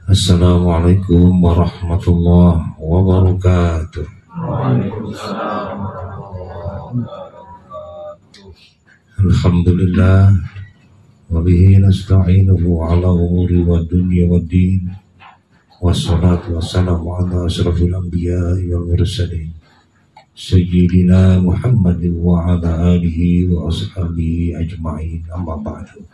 Assalamualaikum warahmatullahi wabarakatuh. Alhamdulillah wa bihi nasta'inuhu ala umuri wa dunya wa din. Wassalatu wassalamu ala asrafil anbiya'i wal mursalin Sayyidina Muhammadin wa ala alihi wa ashabihi ajma'in, amma ba'du.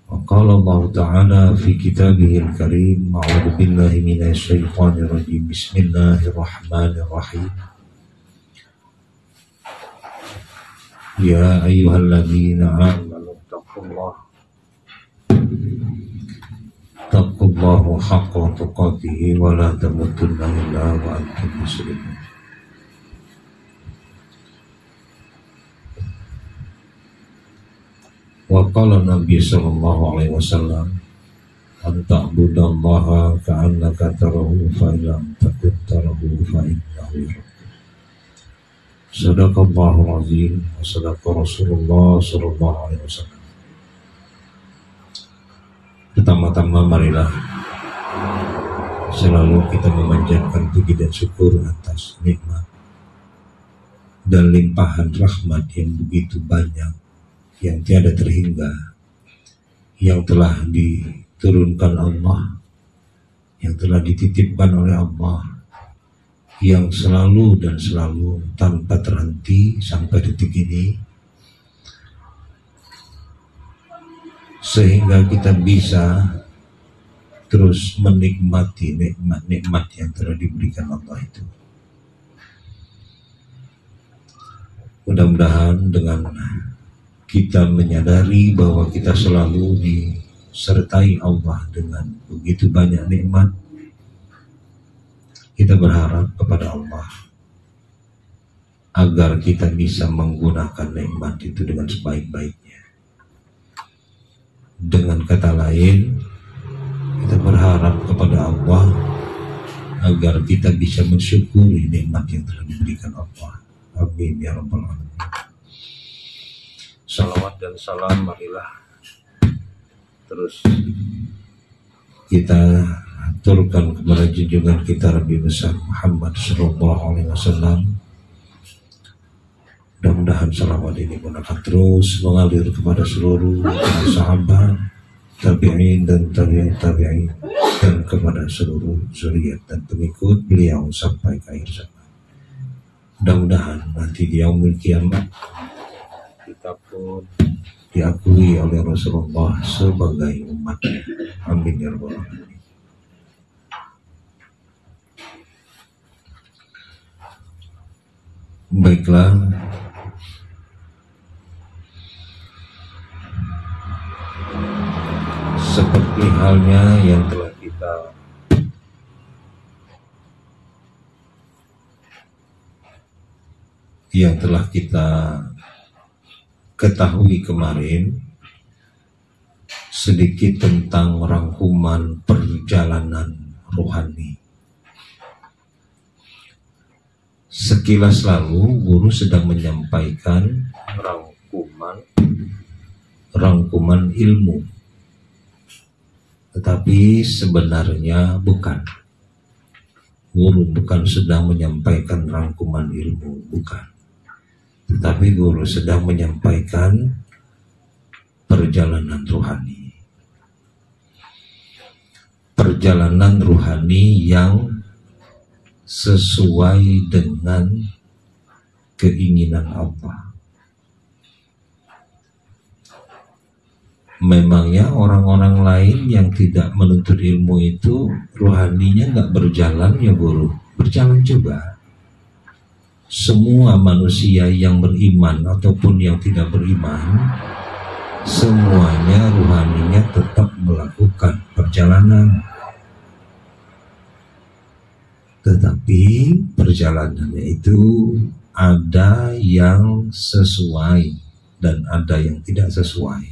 Qala Allah Ta'ala fi kitabihil karim, a'udzu billahi minasy syaithanir rajim. Bismillahirrahmanirrahim. Ya ayyuhalladzina amanu taqullaha haqqa tuqatih wa la tamutunna illa wa antum muslimun. Wa qala Nabi sallallahu alaihi wasallam, an ta'budallaha ka'annaka tarahu fa illam takun tarahu fa innahu yarak. Sadaqallahul azim wa sadaqa Rasulullah sallallahu alaihi wasallam. Pertama-tama marilah selalu kita memanjatkan puji dan syukur atas nikmat dan limpahan rahmat yang begitu banyak, yang tiada terhingga, yang telah diturunkan Allah, yang telah dititipkan oleh Allah, yang selalu dan selalu tanpa terhenti sampai detik ini, sehingga kita bisa terus menikmati nikmat-nikmat yang telah diberikan Allah itu. Mudah-mudahan dengan kita menyadari bahwa kita selalu disertai Allah dengan begitu banyak nikmat, kita berharap kepada Allah agar kita bisa menggunakan nikmat itu dengan sebaik-baiknya. Dengan kata lain, kita berharap kepada Allah agar kita bisa mensyukuri nikmat yang telah diberikan Allah. Amin ya rabbal alamin. Salawat dan salam marilah terus kita aturkan kepada junjungan kita Nabi besar Muhammad sallallahu alaihi wasallam. Mudah-mudahan salawat ini pun akan terus mengalir kepada seluruh sahabat, tabi'in dan tabi'in, dan kepada seluruh zuriat dan pengikut beliau sampai ke akhir zaman. Mudah-mudahan nanti di yaumul kiamat kita pun diakui oleh Rasulullah sebagai umatnya. Amin ya rabbal alamin. Baiklah, seperti halnya yang telah kita ketahui kemarin, sedikit tentang rangkuman perjalanan rohani. Sekilas lalu guru sedang menyampaikan rangkuman ilmu, tetapi sebenarnya bukan. Guru bukan sedang menyampaikan rangkuman ilmu, bukan. Tetapi guru sedang menyampaikan perjalanan rohani. Perjalanan rohani yang sesuai dengan keinginan Allah. Memangnya orang-orang lain yang tidak menuntut ilmu itu rohaninya nggak berjalan ya guru? Berjalan juga. Semua manusia yang beriman ataupun yang tidak beriman, semuanya rohaninya tetap melakukan perjalanan. Tetapi perjalanannya itu ada yang sesuai dan ada yang tidak sesuai.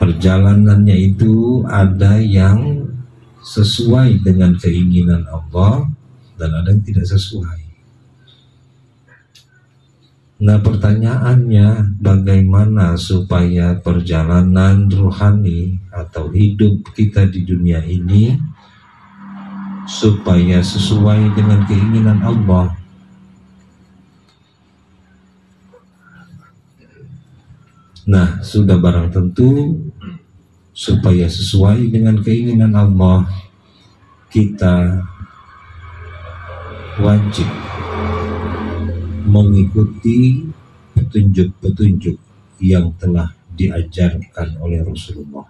Perjalanannya itu ada yang sesuai dengan keinginan Allah dan ada yang tidak sesuai. Nah, pertanyaannya, bagaimana supaya perjalanan rohani atau hidup kita di dunia ini supaya sesuai dengan keinginan Allah? Nah, sudah barang tentu supaya sesuai dengan keinginan Allah, kita wajib mengikuti petunjuk-petunjuk yang telah diajarkan oleh Rasulullah.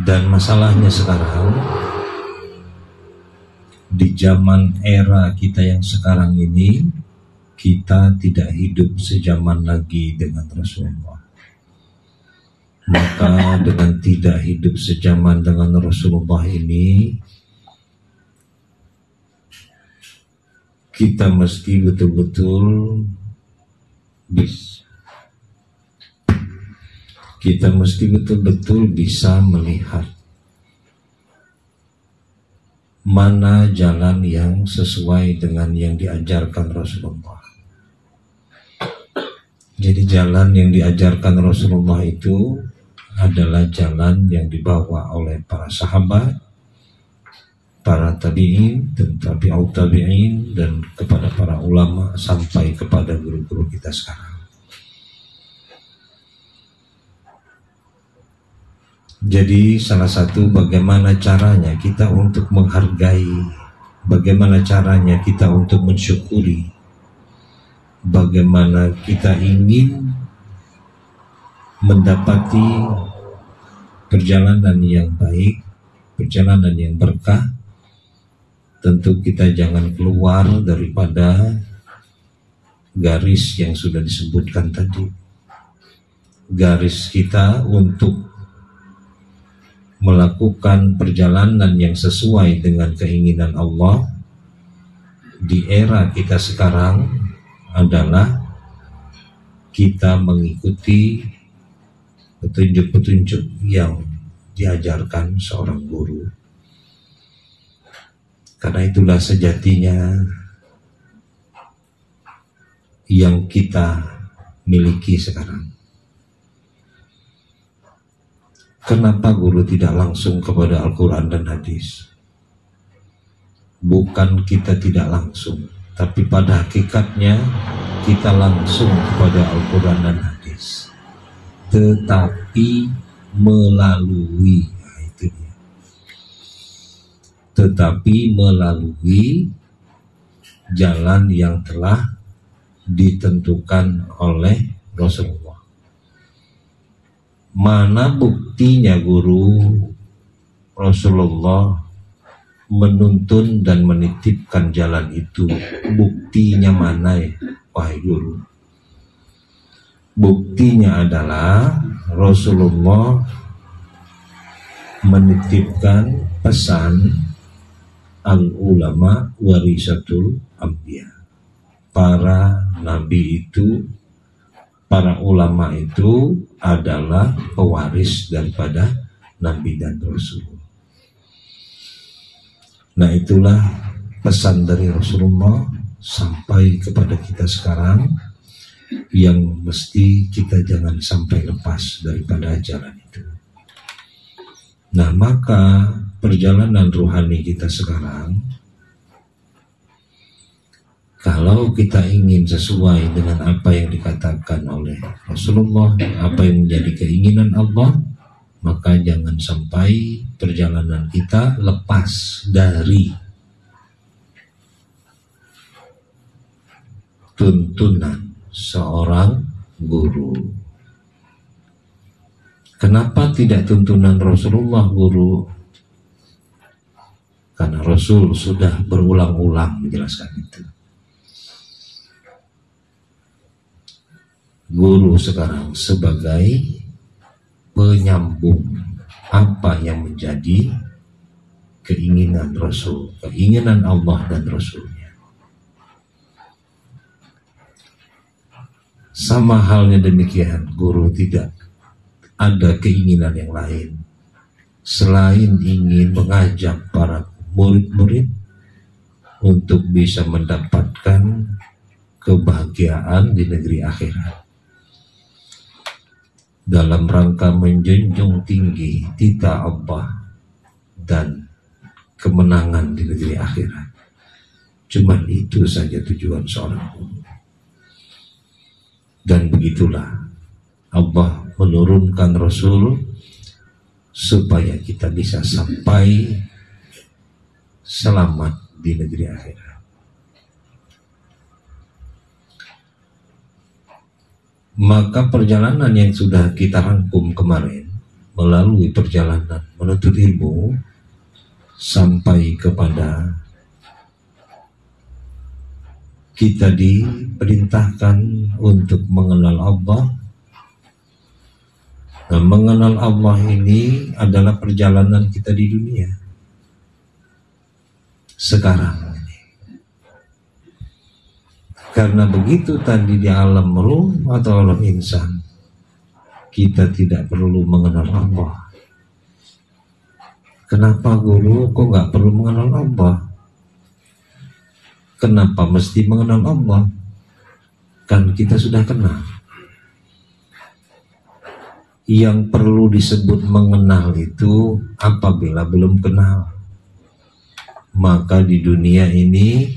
Dan masalahnya sekarang, di zaman era kita yang sekarang ini, kita tidak hidup sejaman lagi dengan Rasulullah. Maka dengan tidak hidup sejaman dengan Rasulullah ini, kita mesti betul-betul bisa melihat mana jalan yang sesuai dengan yang diajarkan Rasulullah. Jadi jalan yang diajarkan Rasulullah itu adalah jalan yang dibawa oleh para sahabat, para tabi'in dan tabi'ut tabi'in, dan kepada para ulama sampai kepada guru-guru kita sekarang. Jadi salah satu bagaimana caranya kita untuk menghargai, bagaimana caranya kita untuk mensyukuri, bagaimana kita ingin mendapati perjalanan yang baik, perjalanan yang berkah. Tentu kita jangan keluar daripada garis yang sudah disebutkan tadi. Garis kita untuk melakukan perjalanan yang sesuai dengan keinginan Allah di era kita sekarang adalah kita mengikuti petunjuk-petunjuk yang diajarkan seorang guru. Karena itulah sejatinya yang kita miliki sekarang. Kenapa guru tidak langsung kepada Al-Quran dan hadis? Bukan kita tidak langsung, tapi pada hakikatnya kita langsung kepada Al-Quran dan hadis. Tetapi melalui jalan yang telah ditentukan oleh Rasulullah. Mana buktinya guru Rasulullah menuntun dan menitipkan jalan itu? Buktinya mana ya, wahai guru? Buktinya adalah Rasulullah menitipkan pesan al-ulama warisatul anbiya. Para nabi itu, para ulama itu adalah pewaris daripada nabi dan rasul. Nah, itulah pesan dari Rasulullah sampai kepada kita sekarang, yang mesti kita jangan sampai lepas daripada jalan itu. Nah, maka perjalanan rohani kita sekarang, kalau kita ingin sesuai dengan apa yang dikatakan oleh Rasulullah, apa yang menjadi keinginan Allah, maka jangan sampai perjalanan kita lepas dari tuntunan seorang guru. Kenapa tidak tuntunan Rasulullah, guru? Karena Rasul sudah berulang-ulang menjelaskan itu. Guru sekarang sebagai penyambung apa yang menjadi keinginan Rasul, keinginan Allah dan Rasulnya. Sama halnya demikian, guru tidak ada keinginan yang lain selain ingin mengajak para murid-murid untuk bisa mendapatkan kebahagiaan di negeri akhirat, dalam rangka menjunjung tinggi tita Allah dan kemenangan di negeri akhirat. Cuman itu saja tujuan seorang guru. Dan begitulah Allah menurunkan Rasul supaya kita bisa sampai selamat di negeri akhirat. Maka perjalanan yang sudah kita rangkum kemarin, melalui perjalanan menuntut ilmu sampai kepada kita diperintahkan untuk mengenal Allah. Nah, mengenal Allah ini adalah perjalanan kita di dunia sekarang ini. Karena begitu tadi di alam ruh atau alam insan, kita tidak perlu mengenal Allah. Kenapa guru kok nggak perlu mengenal Allah? Kenapa mesti mengenal Allah? Kan kita sudah kenal. Yang perlu disebut mengenal itu apabila belum kenal. Maka di dunia ini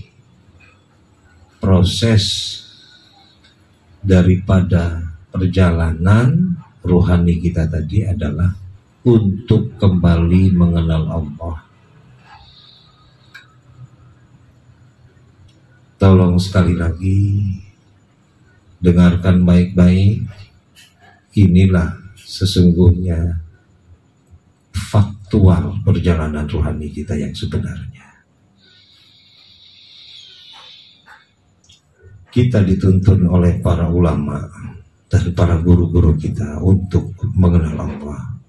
proses daripada perjalanan rohani kita tadi adalah untuk kembali mengenal Allah. Tolong sekali lagi dengarkan baik-baik. Inilah sesungguhnya faktual perjalanan rohani kita yang sebenarnya. Kita dituntun oleh para ulama dan para guru-guru kita untuk mengenal Allah.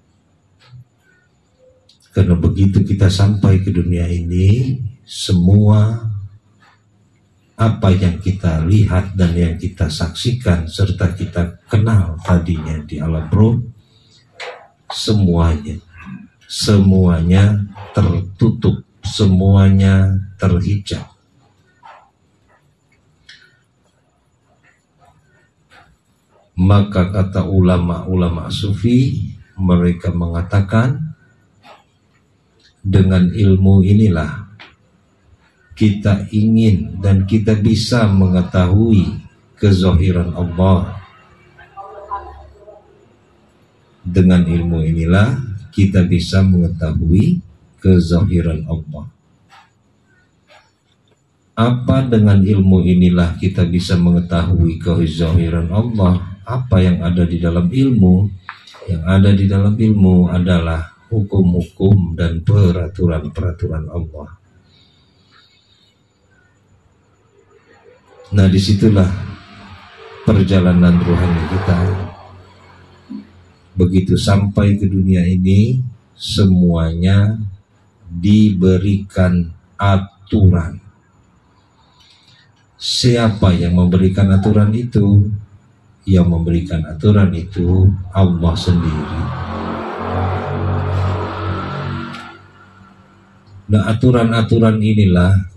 Karena begitu kita sampai ke dunia ini, semua apa yang kita lihat dan yang kita saksikan serta kita kenal tadinya di alam roh, semuanya tertutup, semuanya terhijab. Maka kata ulama-ulama sufi, mereka mengatakan dengan ilmu inilah kita ingin dan kita bisa mengetahui kezahiran Allah. Dengan ilmu inilah kita bisa mengetahui kezahiran Allah. Apa dengan ilmu inilah kita bisa mengetahui kezahiran Allah? Apa yang ada di dalam ilmu? Yang ada di dalam ilmu adalah hukum-hukum dan peraturan-peraturan Allah. Nah, disitulah perjalanan rohani kita. Begitu sampai ke dunia ini, semuanya diberikan aturan. Siapa yang memberikan aturan itu? Yang memberikan aturan itu Allah sendiri. Nah, aturan-aturan inilah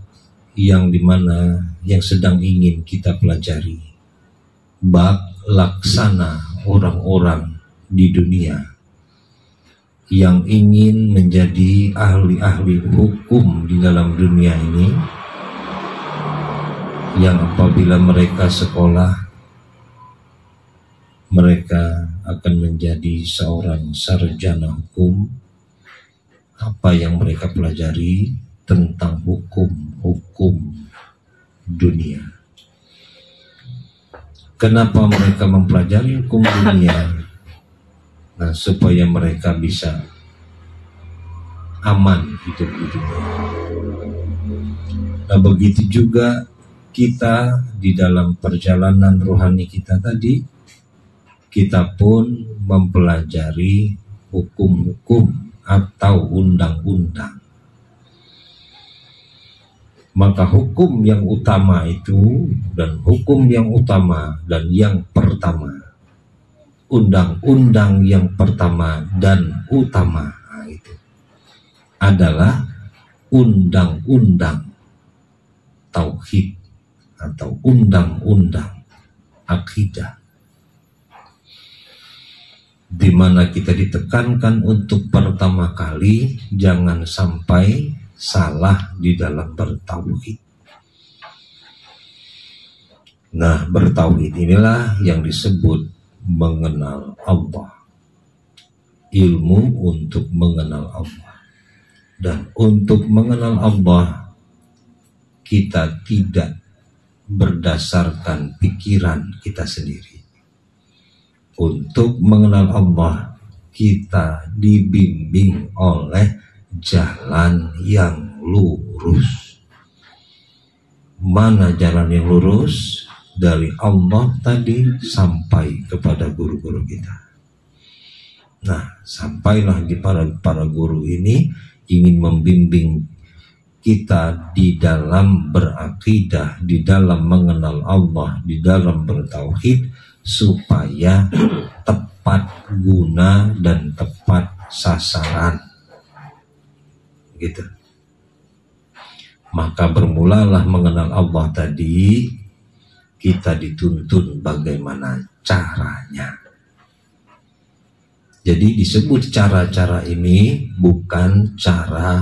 yang dimana yang sedang ingin kita pelajari. Bab laksana orang-orang di dunia yang ingin menjadi ahli-ahli hukum di dalam dunia ini, yang apabila mereka sekolah, mereka akan menjadi seorang sarjana hukum. Apa yang mereka pelajari tentang hukum dunia. Kenapa mereka mempelajari hukum dunia? Nah, supaya mereka bisa aman hidup di dunia. Nah, begitu juga kita di dalam perjalanan rohani kita tadi, kita pun mempelajari hukum-hukum atau undang-undang. Maka hukum yang utama itu dan hukum yang utama dan yang pertama, undang-undang yang pertama dan utama itu adalah undang-undang tauhid atau undang-undang akidah, di mana kita ditekankan untuk pertama kali jangan sampai salah di dalam bertauhid. Nah, bertauhid inilah yang disebut mengenal Allah, ilmu untuk mengenal Allah. Dan untuk mengenal Allah, kita tidak berdasarkan pikiran kita sendiri. Untuk mengenal Allah, kita dibimbing oleh jalan yang lurus. Mana jalan yang lurus? Dari Allah tadi sampai kepada guru-guru kita. Nah, sampailah di para guru ini ingin membimbing kita di dalam berakidah, di dalam mengenal Allah, di dalam bertauhid, supaya tepat guna dan tepat sasaran. Gitu. Maka bermulalah mengenal Allah tadi, kita dituntun bagaimana caranya. Jadi disebut cara-cara ini bukan cara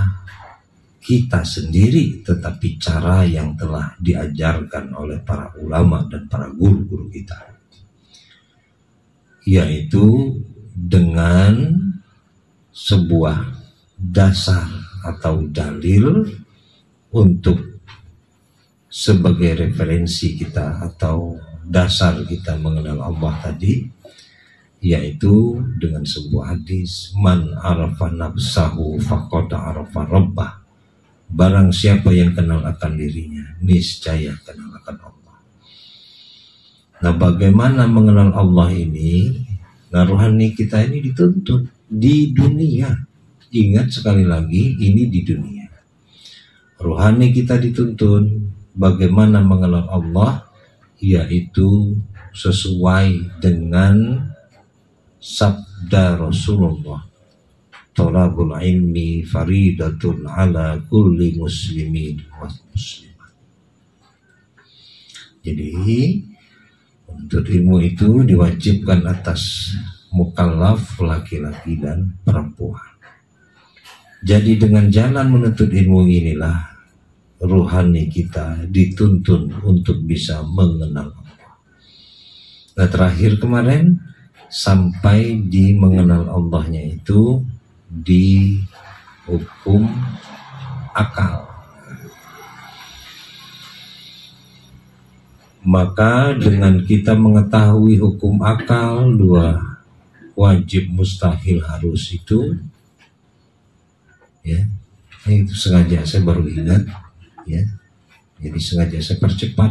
kita sendiri, tetapi cara yang telah diajarkan oleh para ulama dan para guru-guru kita, yaitu dengan sebuah dasar atau dalil untuk sebagai referensi kita atau dasar kita mengenal Allah tadi, yaitu dengan sebuah hadis, man arafa nafsahu faqad arafa rabbah. Barang siapa yang kenal akan dirinya, niscaya kenal akan Allah. Nah, bagaimana mengenal Allah ini? Nah, rohani kita ini dituntut di dunia. Ingat sekali lagi, ini di dunia. Rohani kita dituntun bagaimana mengenal Allah, yaitu sesuai dengan sabda Rasulullah, talabul ilmi faridatun ala kulli muslimin wa muslimat. Jadi untuk ilmu itu diwajibkan atas mukallaf laki-laki dan perempuan. Jadi dengan jalan menuntut ilmu inilah ruhani kita dituntun untuk bisa mengenal Allah. Nah, terakhir kemarin sampai di mengenal Allahnya itu di hukum akal. Maka dengan kita mengetahui hukum akal, dua wajib mustahil harus itu, ya, itu sengaja saya baru ingat, ya, jadi sengaja saya percepat.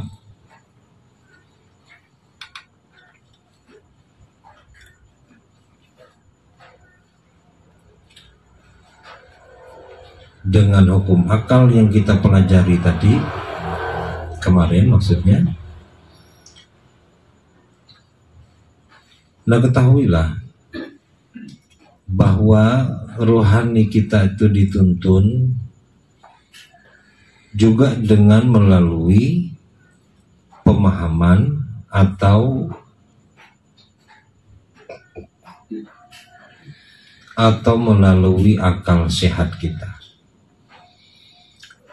Dengan hukum akal yang kita pelajari tadi kemarin maksudnya, nah ketahuilah bahwa rohani kita itu dituntun juga dengan melalui pemahaman atau melalui akal sehat kita.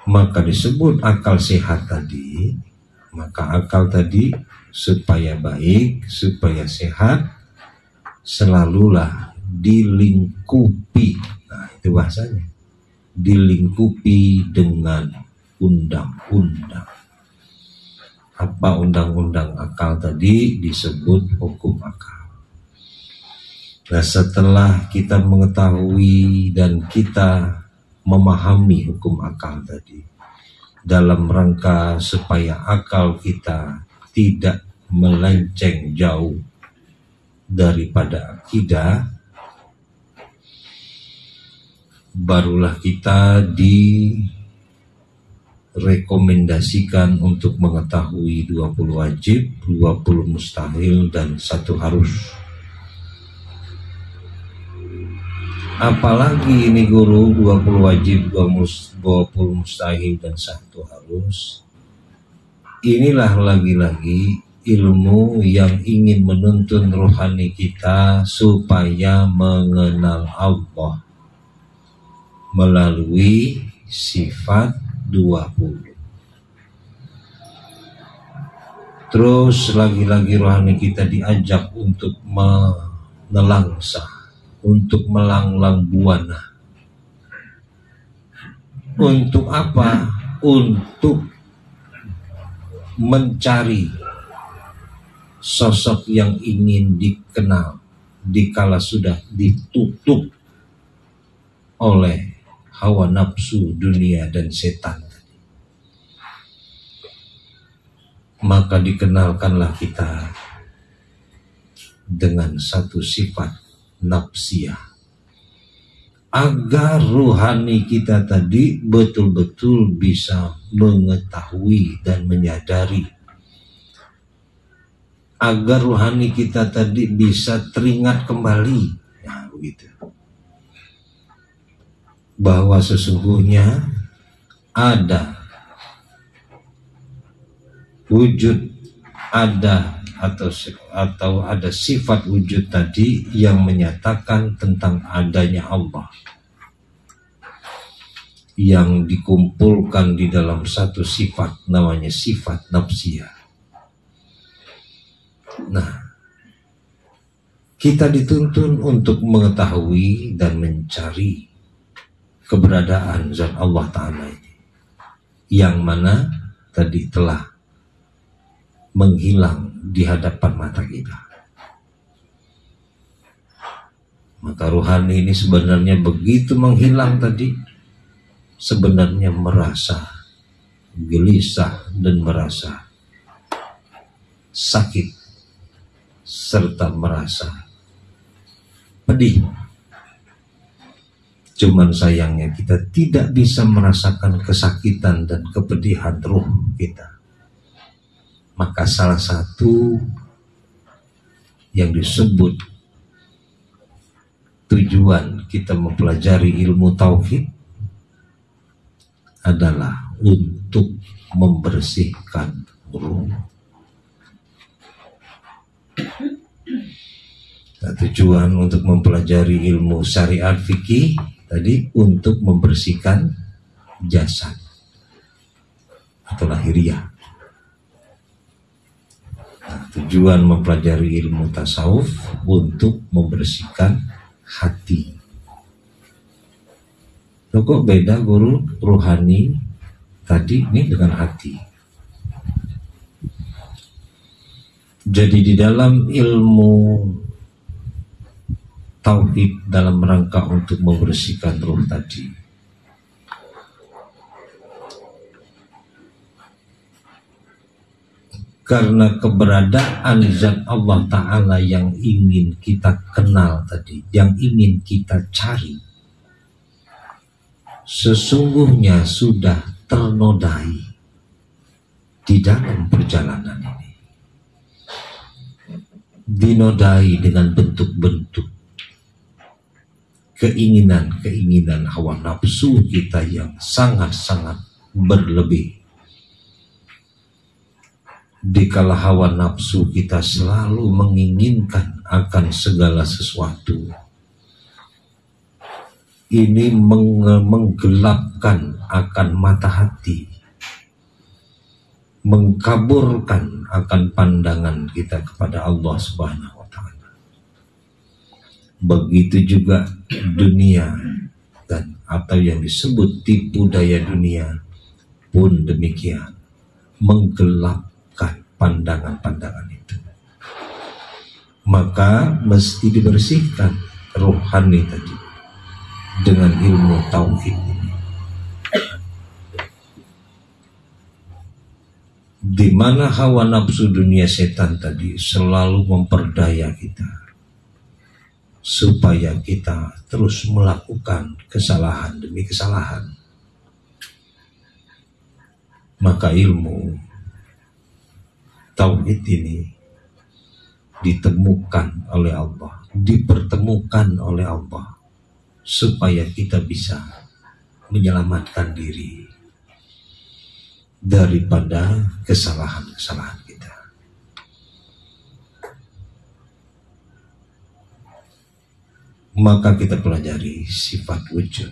Maka disebut akal sehat tadi, maka akal tadi supaya baik, supaya sehat, selalulah dilingkupi. Nah, itu bahasanya, dilingkupi dengan undang-undang. Apa undang-undang akal tadi? Disebut hukum akal. Nah, setelah kita mengetahui dan kita memahami hukum akal tadi, dalam rangka supaya akal kita tidak melenceng jauh daripada akidah, barulah kita direkomendasikan untuk mengetahui 20 wajib, 20 mustahil, dan 1 harus. Apalagi ini guru, 20 wajib, 20 mustahil, dan 1 harus. inilah lagi-lagi ilmu yang ingin menuntun rohani kita supaya mengenal Allah melalui sifat 20. Terus lagi-lagi rohani kita diajak untuk menelangsa, untuk melanglang buana. Untuk apa? Untuk mencari sosok yang ingin dikenal dikala sudah ditutup oleh hawa nafsu dunia dan setan. Maka dikenalkanlah kita dengan satu sifat nafsiyah, agar ruhani kita tadi betul-betul bisa mengetahui dan menyadari, agar ruhani kita tadi bisa teringat kembali, nah begitu, bahwa sesungguhnya ada wujud, ada atau ada sifat wujud tadi yang menyatakan tentang adanya Allah, yang dikumpulkan di dalam satu sifat namanya sifat nafsiyah. Nah, kita dituntun untuk mengetahui dan mencari keberadaan zat Allah Ta'ala ini, yang mana tadi telah menghilang di hadapan mata kita. Maka ruhani ini sebenarnya begitu menghilang tadi, sebenarnya merasa gelisah dan merasa sakit serta merasa pedih. Cuman sayangnya kita tidak bisa merasakan kesakitan dan kepedihan ruh kita. Maka salah satu yang disebut tujuan kita mempelajari ilmu tauhid adalah untuk membersihkan ruh. Nah, tujuan untuk mempelajari ilmu syariat fikih tadi untuk membersihkan jasad atau lahiriah. Nah, tujuan mempelajari ilmu tasawuf untuk membersihkan hati. Loh, kok beda guru ruhani tadi ini dengan hati? Jadi di dalam ilmu tauhid dalam rangka untuk membersihkan ruh tadi, karena keberadaan zat Allah Ta'ala yang ingin kita kenal tadi, yang ingin kita cari, sesungguhnya sudah ternodai di dalam perjalanan ini. Dinodai dengan bentuk-bentuk keinginan-keinginan hawa nafsu kita yang sangat-sangat berlebih. Dikala hawa nafsu kita selalu menginginkan akan segala sesuatu, ini menggelapkan akan mata hati, mengkaburkan akan pandangan kita kepada Allah Subhanahu wa Ta'ala. Begitu juga dunia dan atau yang disebut tipu daya dunia pun demikian, menggelap pandangan-pandangan itu. Maka mesti dibersihkan rohani tadi dengan ilmu tauhid ini, di mana hawa nafsu dunia setan tadi selalu memperdaya kita supaya kita terus melakukan kesalahan demi kesalahan. Maka ilmu tauhid ini ditemukan oleh Allah, dipertemukan oleh Allah supaya kita bisa menyelamatkan diri, daripada kesalahan-kesalahan kita. Maka kita pelajari sifat wujud.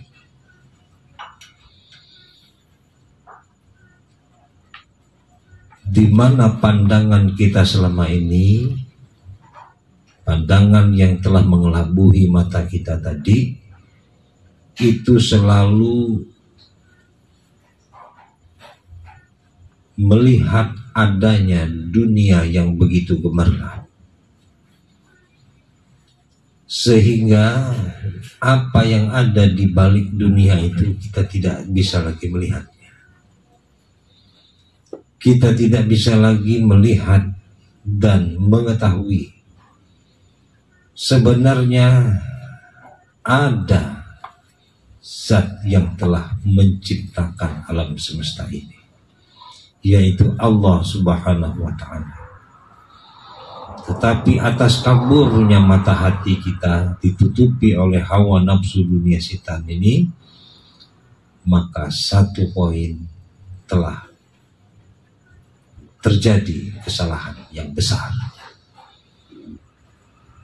Di mana pandangan kita selama ini, pandangan yang telah mengelabuhi mata kita tadi, itu selalu melihat adanya dunia yang begitu gemerlap, sehingga apa yang ada di balik dunia itu kita tidak bisa lagi melihatnya. Kita tidak bisa lagi melihat dan mengetahui sebenarnya ada zat yang telah menciptakan alam semesta ini, yaitu Allah Subhanahu wa ta'ala. Tetapi atas kaburnya mata hati kita ditutupi oleh hawa nafsu dunia setan ini, maka satu poin telah terjadi kesalahan yang besar,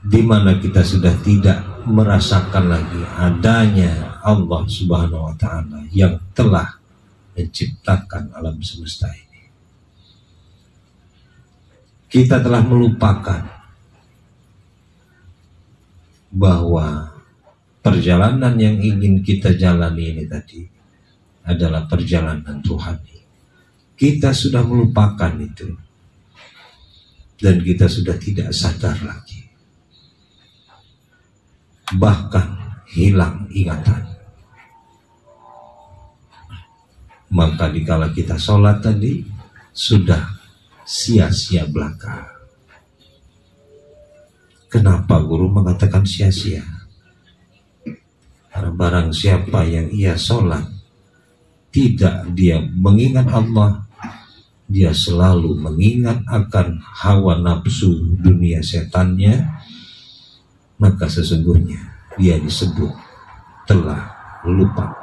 di mana kita sudah tidak merasakan lagi adanya Allah Subhanahu wa ta'ala yang telah menciptakan alam semesta ini. Kita telah melupakan bahwa perjalanan yang ingin kita jalani ini tadi adalah perjalanan Tuhan. Kita sudah melupakan itu, dan kita sudah tidak sadar lagi, bahkan hilang ingatan. Maka dikala kita sholat tadi sudah sia-sia belaka. Kenapa guru mengatakan sia-sia? Karena barang siapa yang ia sholat tidak dia mengingat Allah, dia selalu mengingat akan hawa nafsu dunia setannya, maka sesungguhnya dia disebut telah lupa.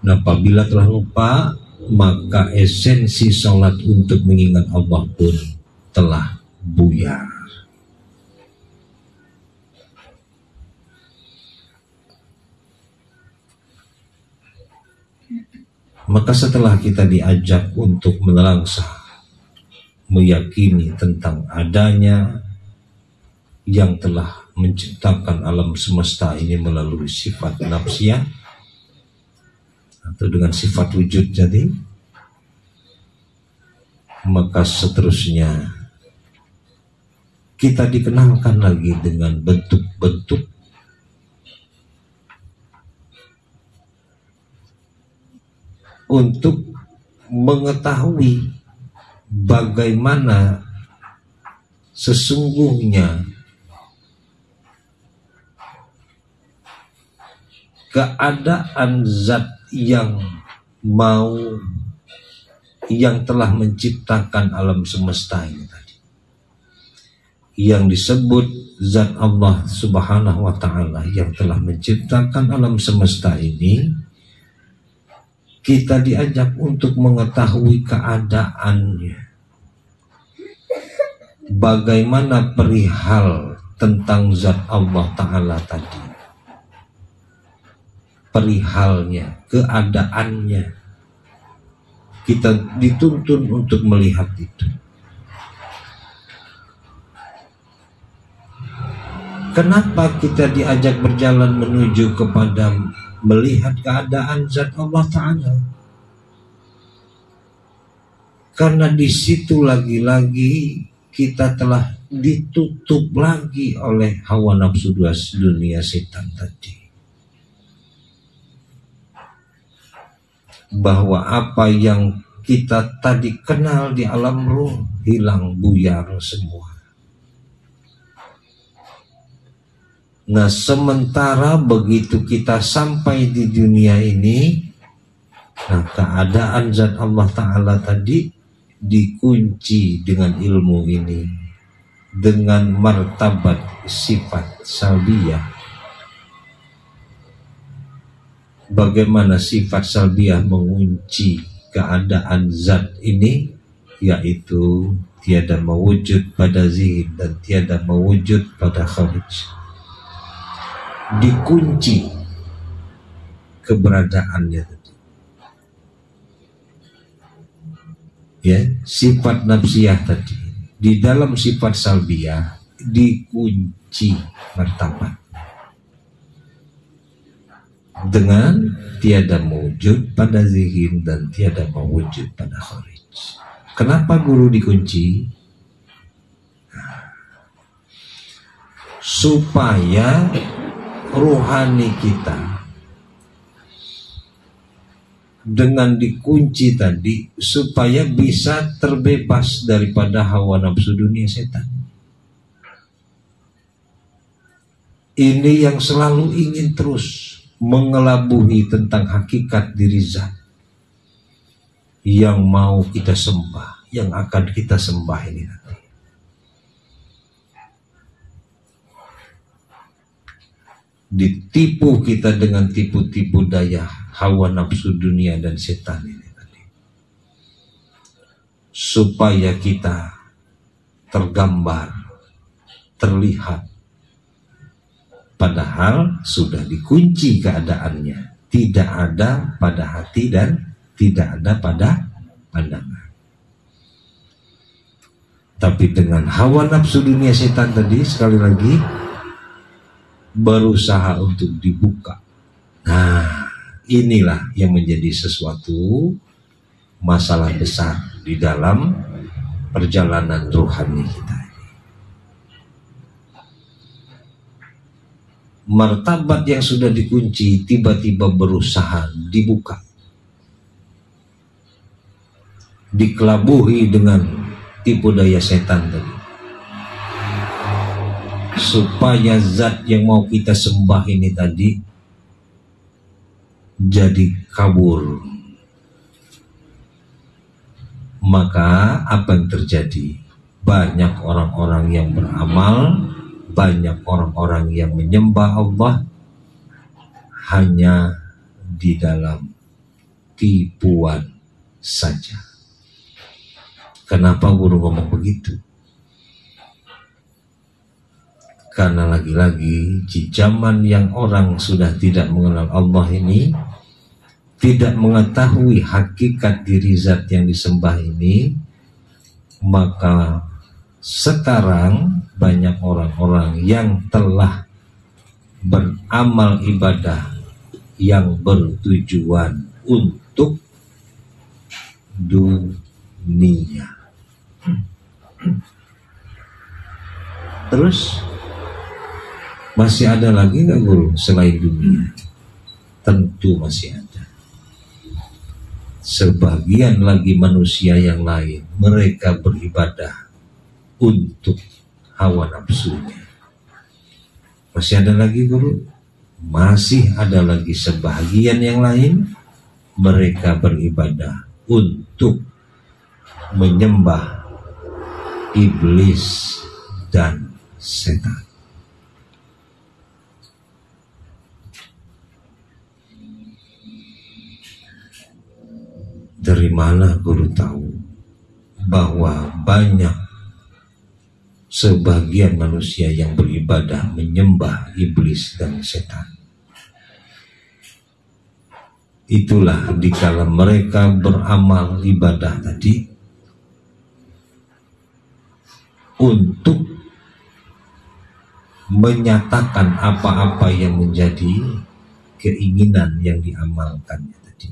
Nah, apabila telah lupa, maka esensi sholat untuk mengingat Allah pun telah buyar. Maka setelah kita diajak untuk menelangsah, meyakini tentang adanya yang telah menciptakan alam semesta ini melalui sifat nafsiyah atau dengan sifat wujud jadi, maka seterusnya kita dikenalkan lagi dengan bentuk-bentuk untuk mengetahui bagaimana sesungguhnya keadaan zat yang telah menciptakan alam semesta ini tadi, yang disebut zat Allah Subhanahu wa ta'ala yang telah menciptakan alam semesta ini. Kita diajak untuk mengetahui keadaannya, bagaimana perihal tentang zat Allah Ta'ala tadi, perihalnya, keadaannya. Kita dituntun untuk melihat itu. Kenapa kita diajak berjalan menuju kepada melihat keadaan zat Allah Ta'ala? Karena di situ lagi-lagi kita telah ditutup lagi oleh hawa nafsu dunia setan tadi, bahwa apa yang kita tadi kenal di alam ruh hilang buyar semua. Nah, sementara begitu kita sampai di dunia ini, nah keadaan zat Allah Ta'ala tadi dikunci dengan ilmu ini, dengan martabat sifat salbiyah, bagaimana sifat salbiyah mengunci keadaan zat ini, yaitu tiada mewujud pada zihn dan tiada mewujud pada kharij. Dikunci keberadaannya tadi. Ya, sifat nafsiyah tadi di dalam sifat salbiyah dikunci martabat dengan tiada mewujud pada zihn dan tiada mewujud pada kharij. Kenapa guru dikunci? Supaya rohani kita dengan dikunci tadi, supaya bisa terbebas daripada hawa nafsu dunia setan. Ini yang selalu ingin terus mengelabuhi tentang hakikat diri zat yang mau kita sembah, yang akan kita sembah ini nanti. Ditipu kita dengan tipu-tipu daya hawa nafsu dunia dan setan ini tadi, supaya kita tergambar, terlihat, padahal sudah dikunci keadaannya, tidak ada pada hati dan tidak ada pada pandangan. Tapi dengan hawa nafsu dunia setan tadi, sekali lagi berusaha untuk dibuka. Nah, inilah yang menjadi sesuatu masalah besar di dalam perjalanan rohani kita ini. Martabat yang sudah dikunci tiba-tiba berusaha dibuka, dikelabuhi dengan tipu daya setan tadi, supaya zat yang mau kita sembah ini tadi jadi kabur. Maka apa yang terjadi? Banyak orang-orang yang beramal, banyak orang-orang yang menyembah Allah hanya di dalam tipuan saja. Kenapa guru ngomong begitu? Karena lagi-lagi di zaman yang orang sudah tidak mengenal Allah ini, tidak mengetahui hakikat diri zat yang disembah ini, maka sekarang banyak orang-orang yang telah beramal ibadah yang bertujuan untuk dunia. Terus masih ada lagi nggak guru selain dunia? Tentu masih ada. Sebagian lagi manusia yang lain, mereka beribadah untuk hawa nafsunya. Masih ada lagi guru? Masih ada lagi sebagian yang lain, mereka beribadah untuk menyembah iblis dan setan. Dari mana guru tahu bahwa banyak sebagian manusia yang beribadah menyembah iblis dan setan? Itulah dikala mereka beramal ibadah tadi untuk menyatakan apa-apa yang menjadi keinginan yang diamalkannya tadi.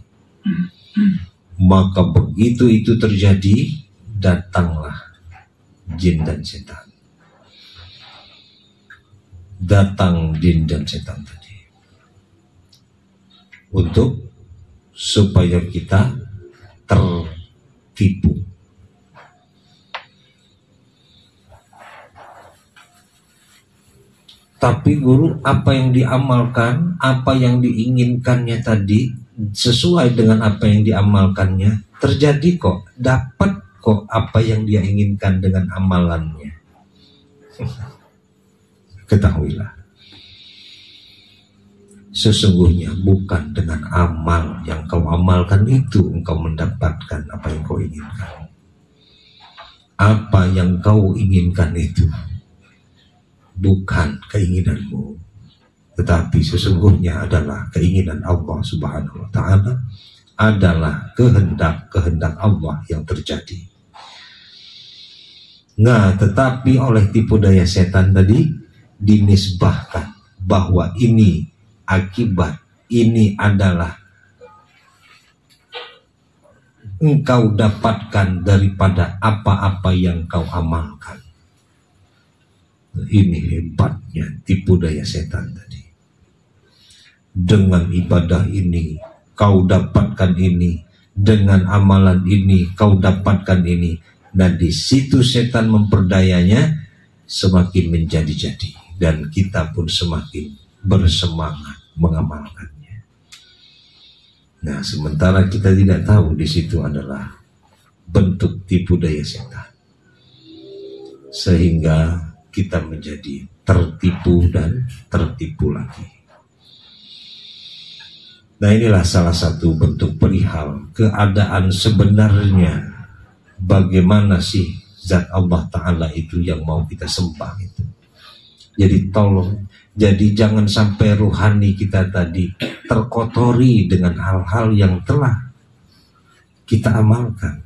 Maka begitu itu terjadi, datanglah jin dan setan. Datang jin dan setan tadi untuk supaya kita tertipu. Tapi guru, apa yang diamalkan, apa yang diinginkannya tadi, sesuai dengan apa yang diamalkannya, terjadi kok, dapat kok apa yang dia inginkan dengan amalannya. Ketahuilah, sesungguhnya bukan dengan amal yang kau amalkan itu engkau mendapatkan apa yang kau inginkan. Apa yang kau inginkan itu bukan keinginanmu, tetapi sesungguhnya adalah keinginan Allah Subhanahu wa Ta'ala, adalah kehendak Allah yang terjadi. Nah, tetapi oleh tipu daya setan tadi dinisbahkan bahwa ini akibat, ini adalah engkau dapatkan daripada apa-apa yang kau amalkan. Ini hebatnya tipu daya setan tadi. Dengan ibadah ini kau dapatkan ini, dengan amalan ini kau dapatkan ini. Dan di situ setan memperdayanya semakin menjadi-jadi, dan kita pun semakin bersemangat mengamalkannya. Nah, sementara kita tidak tahu di situ adalah bentuk tipu daya setan, sehingga kita menjadi tertipu dan tertipu lagi. Nah, inilah salah satu bentuk perihal keadaan sebenarnya. Bagaimana sih zat Allah Ta'ala itu yang mau kita sembah itu. Jadi tolong, jadi jangan sampai ruhani kita tadi terkotori dengan hal-hal yang telah kita amalkan.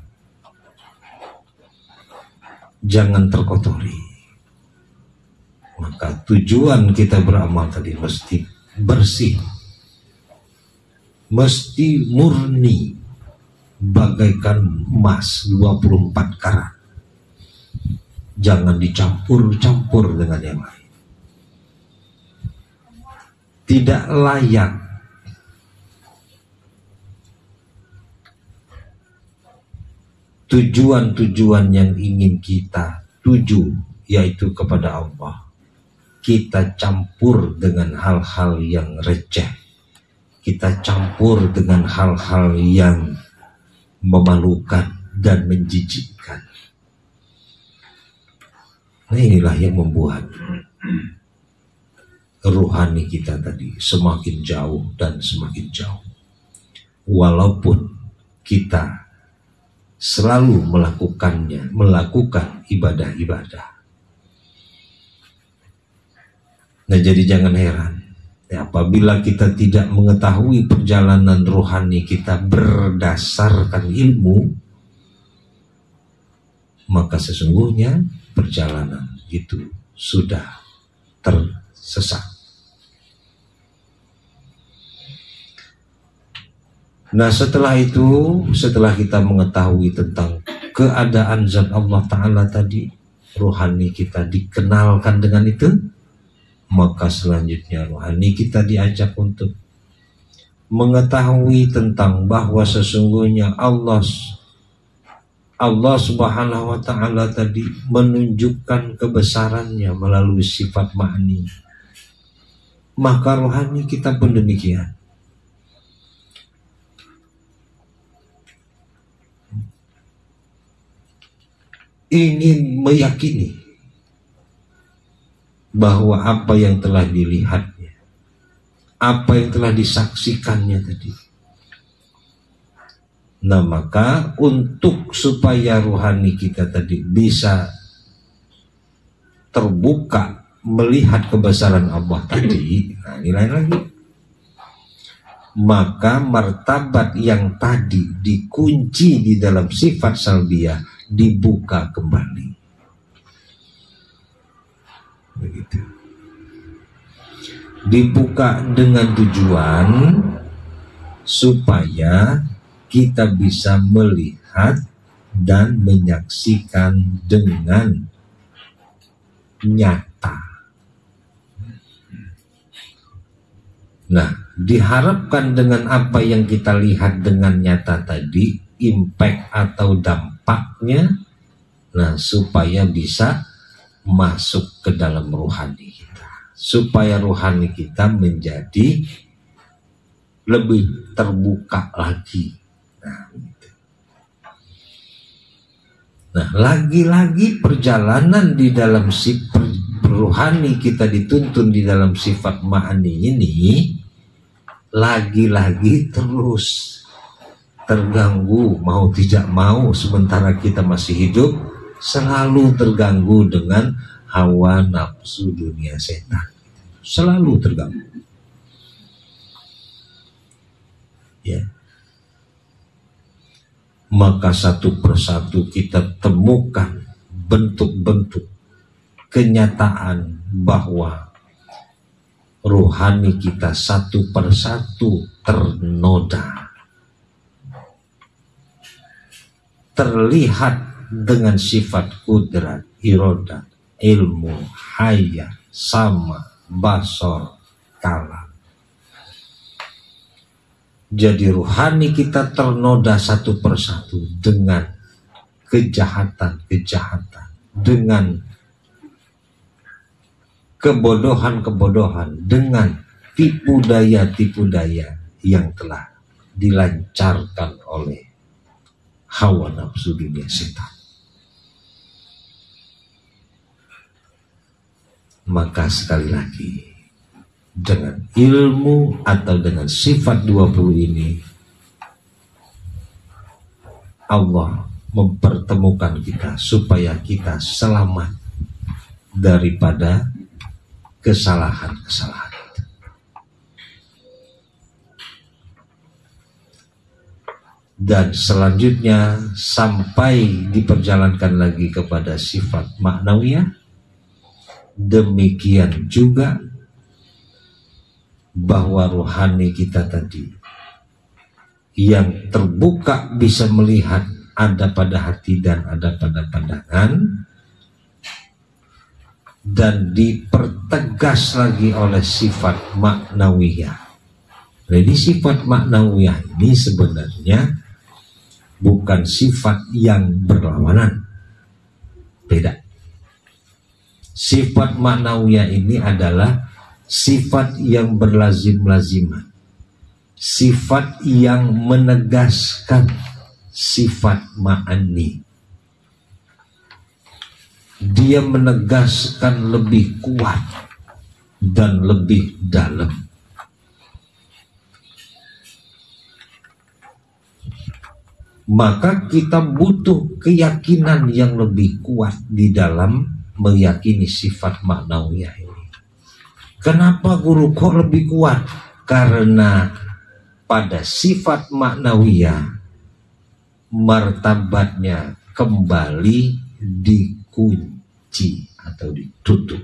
Jangan terkotori. Maka tujuan kita beramal tadi mesti bersih, mesti murni, bagaikan emas 24 karat. Jangan dicampur-campur dengan yang lain. Tidak layak tujuan-tujuan yang ingin kita tuju, yaitu kepada Allah, kita campur dengan hal-hal yang receh, kita campur dengan hal-hal yang memalukan dan menjijikkan. Nah, inilah yang membuat ruhani kita tadi semakin jauh dan semakin jauh. Walaupun kita selalu melakukan ibadah-ibadah. Nah, jadi jangan heran ya, apabila kita tidak mengetahui perjalanan rohani kita berdasarkan ilmu, maka sesungguhnya perjalanan itu sudah tersesat. Nah, setelah itu, setelah kita mengetahui tentang keadaan zat Allah Ta'ala tadi, rohani kita dikenalkan dengan itu, maka selanjutnya rohani kita diajak untuk mengetahui tentang bahwa sesungguhnya Allah Subhanahu wa Ta'ala tadi menunjukkan kebesarannya melalui sifat ma'ni. Maka rohani kita pun demikian. Ingin meyakini bahwa apa yang telah dilihatnya, apa yang telah disaksikannya tadi. Nah, maka untuk supaya rohani kita tadi bisa terbuka melihat kebesaran Allah tadi, nah nilai lagi, maka martabat yang tadi dikunci di dalam sifat salbiyah dibuka kembali. Begitu. Dibuka dengan tujuan supaya kita bisa melihat dan menyaksikan dengan nyata. Nah, diharapkan dengan apa yang kita lihat dengan nyata tadi, impact atau dampaknya, nah supaya bisa masuk ke dalam rohani kita, supaya rohani kita menjadi lebih terbuka lagi. Nah, lagi-lagi perjalanan di dalam sifat rohani kita dituntun di dalam sifat ma'ani ini lagi-lagi terus terganggu, mau tidak mau sementara kita masih hidup selalu terganggu dengan hawa nafsu dunia setan, selalu terganggu. Ya, maka satu persatu kita temukan bentuk-bentuk kenyataan bahwa rohani kita satu persatu ternoda, terlihat dengan sifat kudrat, irodat, ilmu, haya, sama, basor, kalam. Jadi rohani kita ternoda satu persatu dengan kejahatan-kejahatan, dengan kebodohan-kebodohan, dengan tipu daya-tipu daya yang telah dilancarkan oleh hawa nafsu dunia setan. Maka sekali lagi, dengan ilmu atau dengan sifat 20 ini, Allah mempertemukan kita supaya kita selamat daripada kesalahan-kesalahan. Dan selanjutnya sampai diperjalankan lagi kepada sifat maknawiyah. Demikian juga bahwa rohani kita tadi yang terbuka bisa melihat ada pada hati dan ada pada pandangan, dan dipertegas lagi oleh sifat maknawiyah. Jadi sifat maknawiyah ini sebenarnya bukan sifat yang berlawanan, beda. Sifat maknawiyah ini adalah sifat yang berlazim-laziman, sifat yang menegaskan sifat ma'ani. Dia menegaskan lebih kuat dan lebih dalam. Maka kita butuh keyakinan yang lebih kuat di dalam meyakini sifat maknawiyah ini. Kenapa guru kok lebih kuat? Karena pada sifat maknawiyah martabatnya kembali dikunci atau ditutup.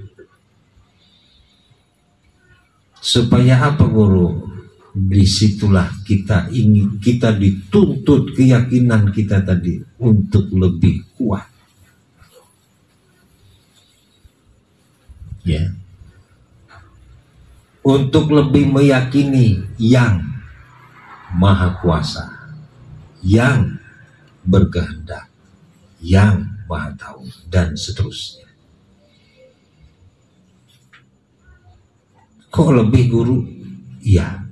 Supaya apa guru? Disitulah kita dituntut keyakinan kita tadi untuk lebih kuat. Ya, untuk lebih meyakini yang maha kuasa, yang berkehendak, yang maha tahu, dan seterusnya. Kok lebih guru? Ya,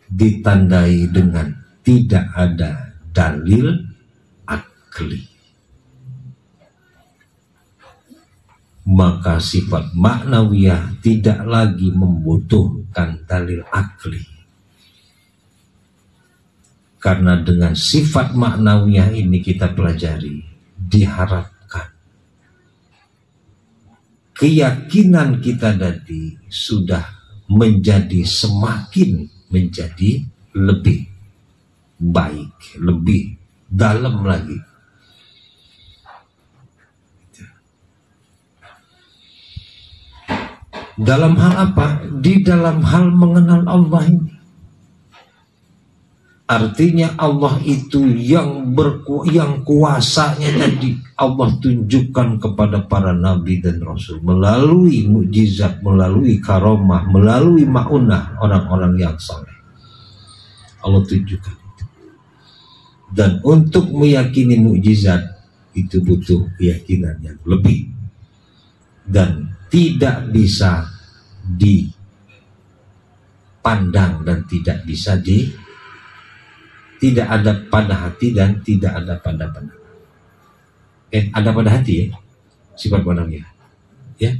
ditandai dengan tidak ada dalil akli. Maka sifat maknawiyah tidak lagi membutuhkan dalil akli. Karena dengan sifat maknawiyah ini kita pelajari, diharapkan keyakinan kita tadi sudah menjadi semakin menjadi lebih baik, lebih dalam lagi. Dalam hal apa? Di dalam hal mengenal Allah ini. Artinya Allah itu yang kuasanya tadi Allah tunjukkan kepada para nabi dan rasul melalui mukjizat, melalui karomah, melalui ma'unah orang-orang yang saleh. Allah tunjukkan itu. Dan untuk meyakini mukjizat itu butuh keyakinan yang lebih dan tidak bisa dipandang dan tidak bisa tidak ada pada hati dan tidak ada pada pandangan. Ada pada hati ya, sifat maknawiyah. Ya,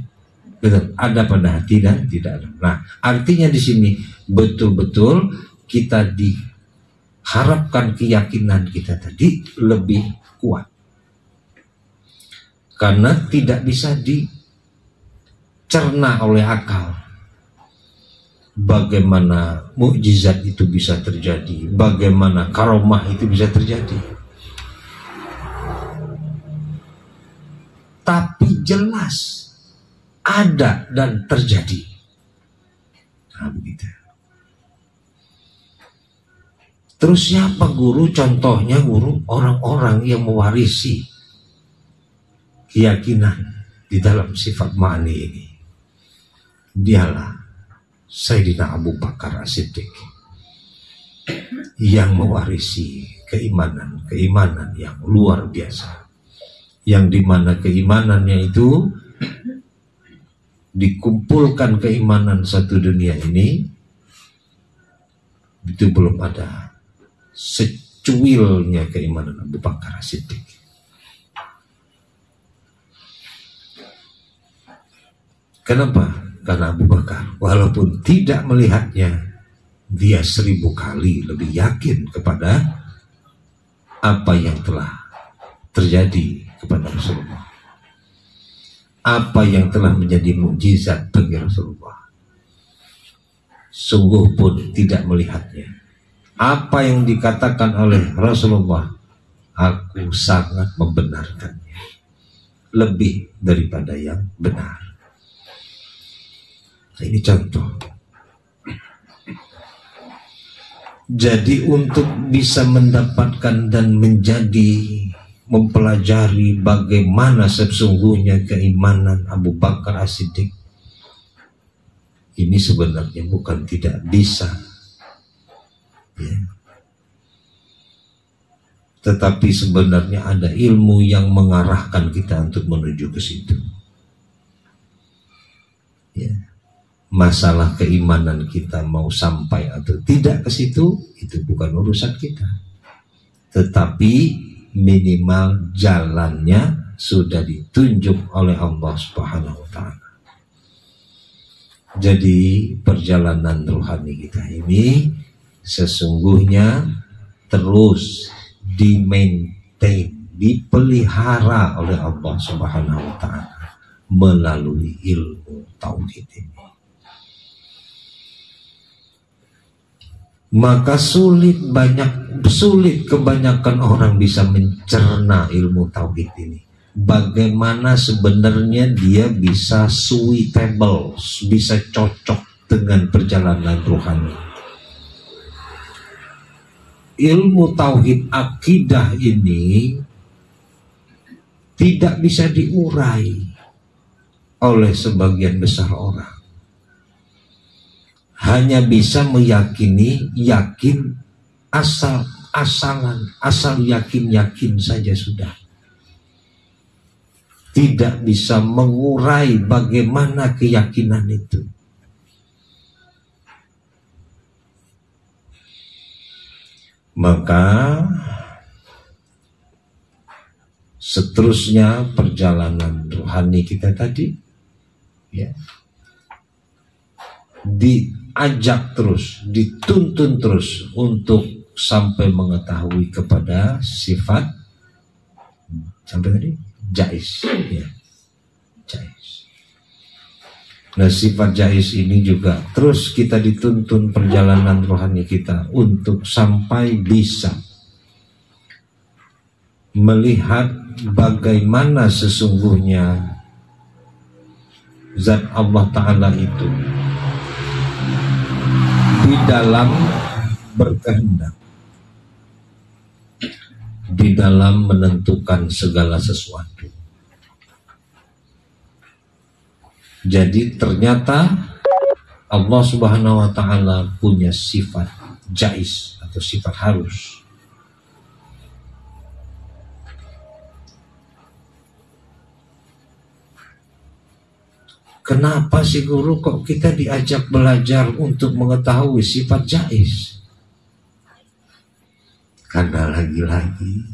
Ada pada hati dan tidak ada. Nah, artinya di sini betul-betul kita diharapkan keyakinan kita tadi lebih kuat. Karena tidak bisa dicerna oleh akal. Bagaimana mukjizat itu bisa terjadi, bagaimana karomah itu bisa terjadi. Tapi jelas ada dan terjadi. Nah, begitu. Terus siapa guru? Contohnya guru orang-orang yang mewarisi keyakinan di dalam sifat ma'ani ini. Dialah Sayyidina Abu Bakar As-Siddiq yang mewarisi keimanan yang luar biasa, yang dimana keimanannya itu dikumpulkan keimanan satu dunia ini itu belum ada secuilnya keimanan Abu Bakar As-Siddiq. Kenapa? Karena Abu Bakar walaupun tidak melihatnya, dia 1000 kali lebih yakin kepada apa yang telah terjadi kepada Rasulullah, apa yang telah menjadi mukjizat bagi Rasulullah. Sungguh pun tidak melihatnya. Apa yang dikatakan oleh Rasulullah, aku sangat membenarkannya lebih daripada yang benar. Nah, ini contoh. Jadi untuk bisa mendapatkan dan mempelajari bagaimana sesungguhnya keimanan Abu Bakar As-Siddiq, ini sebenarnya bukan tidak bisa, ya. Tetapi sebenarnya ada ilmu yang mengarahkan kita untuk menuju ke situ, ya. Masalah keimanan kita mau sampai atau tidak ke situ, itu bukan urusan kita, tetapi minimal jalannya sudah ditunjuk oleh Allah Subhanahu wa Ta'ala. Jadi perjalanan rohani kita ini sesungguhnya terus di-maintain, dipelihara oleh Allah Subhanahu wa Ta'ala melalui ilmu tauhid ini. Maka sulit kebanyakan orang bisa mencerna ilmu tauhid ini. Bagaimana sebenarnya dia bisa suitable, bisa cocok dengan perjalanan rohani. Ilmu tauhid akidah ini tidak bisa diurai oleh sebagian besar orang. Hanya bisa yakin asal yakin saja sudah. Tidak bisa mengurai bagaimana keyakinan itu. Maka seterusnya perjalanan rohani kita tadi, ya, diajak terus, dituntun terus untuk sampai mengetahui kepada sifat sampai tadi jais, ya, jais. Nah, sifat jais ini juga terus kita dituntun perjalanan rohani kita untuk sampai bisa melihat bagaimana sesungguhnya zat Allah Ta'ala itu di dalam berkehendak, di dalam menentukan segala sesuatu. Jadi ternyata Allah Subhanahu wa Ta'ala punya sifat jais atau sifat harus. Kenapa sih guru kok kita diajak belajar untuk mengetahui sifat jais? Karena lagi-lagi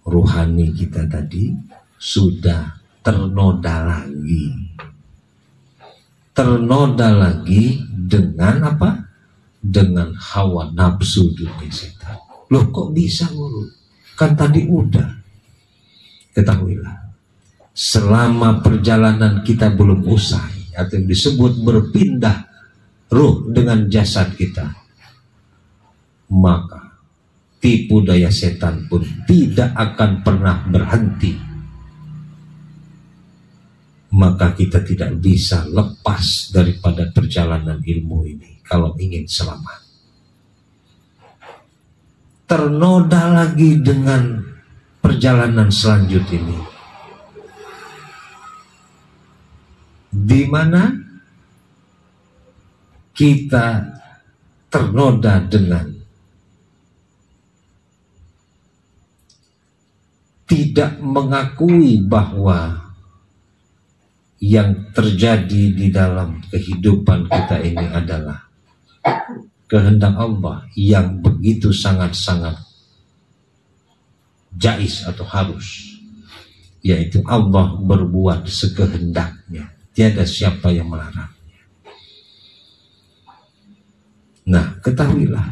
ruhani kita tadi sudah ternoda lagi ternoda lagi dengan apa? Dengan hawa nafsu dunia setan. Loh kok bisa guru? Kan tadi udah. Ketahuilah, selama perjalanan kita belum usai, atau yang disebut berpindah ruh dengan jasad kita, maka tipu daya setan pun tidak akan pernah berhenti. Maka kita tidak bisa lepas daripada perjalanan ilmu ini kalau ingin selamat. Ternoda lagi dengan perjalanan selanjutnya ini, di mana kita ternoda dengan tidak mengakui bahwa yang terjadi di dalam kehidupan kita ini adalah kehendak Allah yang begitu sangat-sangat jais atau harus, yaitu Allah berbuat sekehendaknya, tiada siapa yang melarangnya. Nah, ketahuilah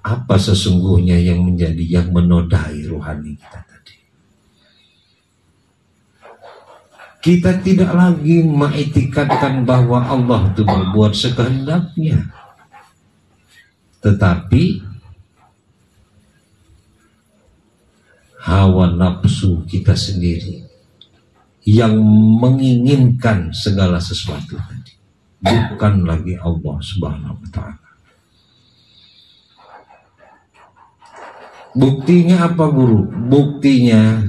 apa sesungguhnya yang menodai rohani kita tadi. Kita tidak lagi mengiktikadkan bahwa Allah itu berbuat sekehendaknya, tetapi hawa nafsu kita sendiri yang menginginkan segala sesuatu tadi, bukan lagi Allah Subhanahu wa Ta'ala. Buktinya apa guru? Buktinya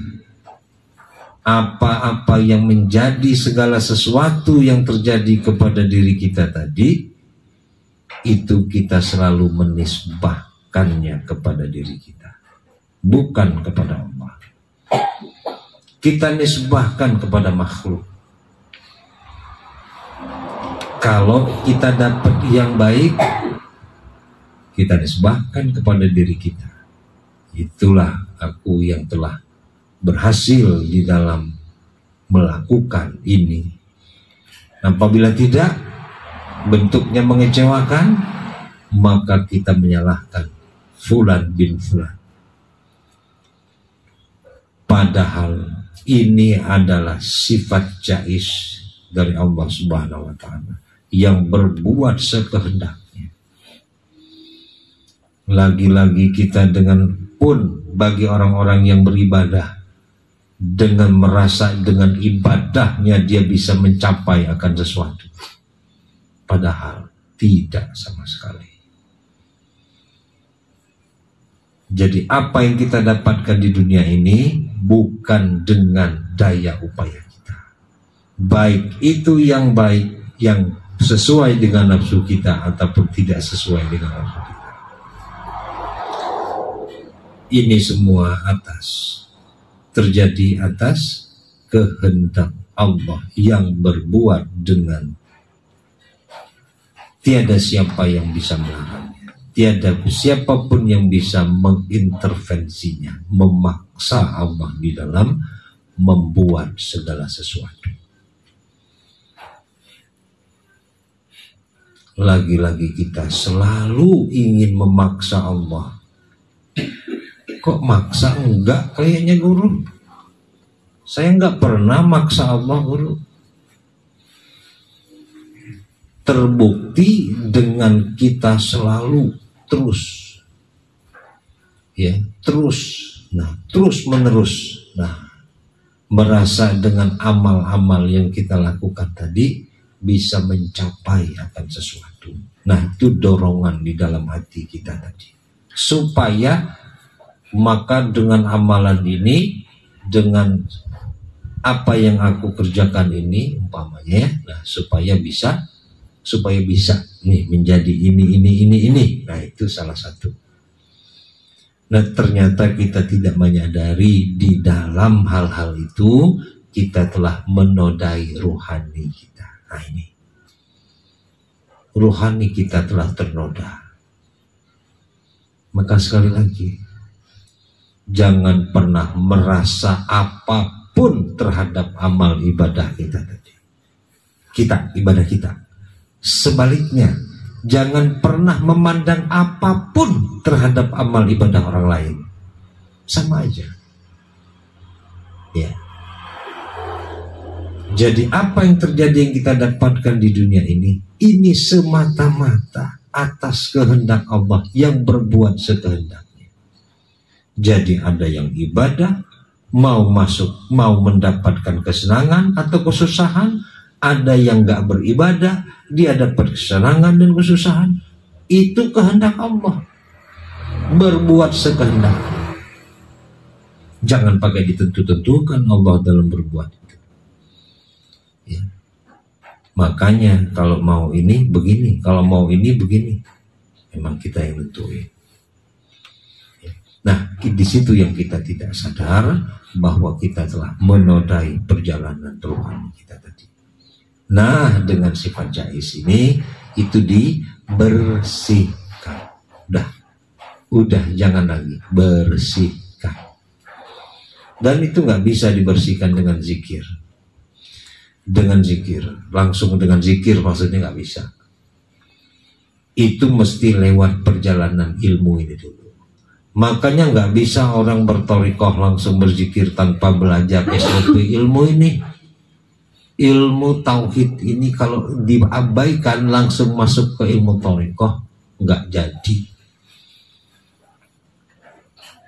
apa-apa yang menjadi segala sesuatu yang terjadi kepada diri kita tadi, itu kita selalu menisbahkannya kepada diri kita, bukan kepada Allah. Kita nisbahkan kepada makhluk. Kalau kita dapat yang baik, kita nisbahkan kepada diri kita. Itulah aku yang telah berhasil di dalam melakukan ini. Apabila tidak, bentuknya mengecewakan, maka kita menyalahkan fulan bin fulan. Padahal ini adalah sifat jais dari Allah Subhanahu wa Ta'ala yang berbuat sekehendaknya. Lagi-lagi kita dengan pun bagi orang-orang yang beribadah, dengan merasa dengan ibadahnya dia bisa mencapai akan sesuatu, padahal tidak sama sekali. Jadi apa yang kita dapatkan di dunia ini bukan dengan daya upaya kita, baik itu yang baik, yang sesuai dengan nafsu kita ataupun tidak sesuai dengan nafsu kita. Ini semua terjadi atas kehendak Allah yang berbuat dengan tiada siapa yang bisa melarangnya, tiada siapapun yang bisa mengintervensinya, memaksa Allah di dalam membuat segala sesuatu. Lagi-lagi kita selalu ingin memaksa Allah. Kok maksa? Enggak kayaknya guru. Saya enggak pernah maksa Allah guru. Terbukti dengan kita selalu terus menerus merasa dengan amal-amal yang kita lakukan tadi bisa mencapai akan sesuatu. Nah, itu dorongan di dalam hati kita tadi, supaya maka dengan amalan ini, dengan apa yang aku kerjakan ini umpamanya, nah supaya bisa nih menjadi ini. Nah, itu salah satu. Nah, ternyata kita tidak menyadari di dalam hal-hal itu kita telah menodai rohani kita. Nah, ini rohani kita telah ternoda. Maka sekali lagi, jangan pernah merasa apapun terhadap amal ibadah kita tadi. kita, ibadah kita. Sebaliknya, jangan pernah memandang apapun terhadap amal ibadah orang lain. Sama aja. Ya. Jadi apa yang terjadi yang kita dapatkan di dunia ini semata-mata atas kehendak Allah yang berbuat sekehendaknya. Jadi ada yang ibadah, mau masuk, mau mendapatkan kesenangan atau kesusahan. Ada yang gak beribadah, dia dapat kesenangan dan kesusahan. Itu kehendak Allah. Berbuat sekehendaknya. Jangan pakai ditentu-tentukan Allah dalam berbuat itu. Ya. Makanya kalau mau ini begini, kalau mau ini begini. Memang kita yang nentuin. Ya. Nah, di situ yang kita tidak sadar bahwa kita telah menodai perjalanan rohani kita tadi. Nah, dengan sifat jais ini itu dibersihkan. Udah jangan lagi, bersihkan. Dan itu nggak bisa dibersihkan dengan zikir. Dengan zikir, langsung dengan zikir maksudnya nggak bisa. Itu mesti lewat perjalanan ilmu ini dulu. Makanya nggak bisa orang bertorikoh langsung berzikir tanpa belajar SOP ilmu ini. Ilmu tauhid ini kalau diabaikan langsung masuk ke ilmu torikoh nggak jadi.